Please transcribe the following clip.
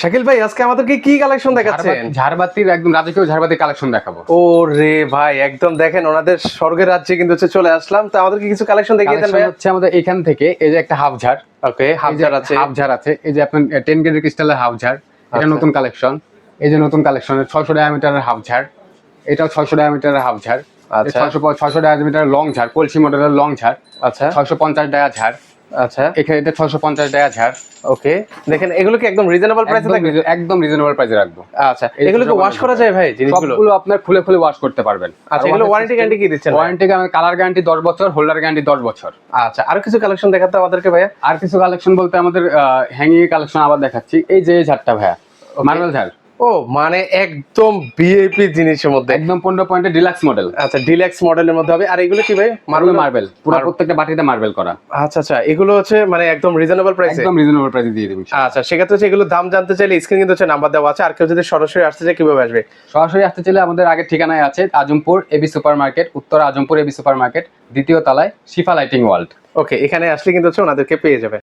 শাকিল ভাই আজকে আমাদেরকে কি কালেকশন দেখাচ্ছেন? ঝাড়বাতির একদম রাজকীয় ঝাড়বাতির কালেকশন দেখাবো। ও রে ভাই, একদম দেখেন ওনাদের স্বর্গের রাজ্যে কিন্তু চলে আসলাম। তো আমাদেরকে কিছু কালেকশন দেখিয়ে দেন ভাই। কালেকশন হচ্ছে আমাদের এখান থেকে এই যে একটা হাফ ঝাড়, ওকে, হাফ জার আছে। হাফ ঝাড় আছে, এই যে আপনার 10 গ্রেড ক্রিস্টালের হাফ ঝাড়, এটা আচ্ছা। নতুন কালেকশন। এই যে নতুন কালেকশনের 600 ডায়ামিটারের হাফ ঝাড়, এটাও 600 ডায়ামিটারের হাফ ঝাড়। আচ্ছা। 600 ডায়ামিটারের লং ঝাড়, কলসি মডেলের লং ঝাড়, আচ্ছা 650 ডায়া ঝাড়। আচ্ছা। এখানে এটা 650 ডায়া ঝাড়। ওকে, দেখেন এগুলো কি একদম রিজনেবল প্রাইসে থাকবে? একদম রিজনেবল প্রাইসে রাখবো। আচ্ছা, এগুলো কি ওয়াশ করা যায় ভাই জিনিসগুলো? সবগুলো আপনার খুলে খুলে ওয়াশ করতে পারবেন। আচ্ছা, এগুলো ওয়ারেন্টি গ্যারান্টি কি দিচ্ছেন? ওয়ারেন্টি কালার গ্যারান্টি 10 বছর, হোল্ডার গ্যারান্টি 10 বছর। আচ্ছা, আরো কিছু কালেকশন দেখাতে আমাদেরকে ভাইয়া। আর কিছু কালেকশন বলতে আমাদের হ্যাঙ্গিং কালেকশন আবার দেখাচ্ছি। এই যে এই ঝাড়টা ভাইয়া, মার্বেল ঝাড়, ও মানে একদম ভিআইপি জিনিসের মধ্যে, একদম 15 পয়েন্টের ডিলাক্স মডেল। আচ্ছা ডিলাক্স মডেলের মধ্যে হবে। আর এগুলো কি ভাই? মার্বেল, পুরো প্রত্যেকটা বাটিতে মার্বেল করা। আচ্ছা আচ্ছা, এগুলো হচ্ছে মানে একদম রিজনেবল প্রাইসে। একদম রিজনেবল প্রাইসে দিয়ে দেব। আচ্ছা, সেক্ষেত্রে হচ্ছে এগুলো দাম জানতে চাইলে স্ক্রিনে কিন্তু নাম্বার দেওয়া আছে। আর কেউ যদি সরাসরি আসতে চায় কিভাবে আসবে? সরাসরি আসতে চাইলে আমাদের আগের ঠিকানায় আছে আজমপুর এবি সুপার মার্কেট, উত্তর আজমপুর এবি সুপার মার্কেট, দ্বিতীয় তলায় শিফা লাইটিং ওয়ার্ল্ড। ওকে, এখানে আসলে কিন্তু ওনাদেরকে পেয়ে যাবে।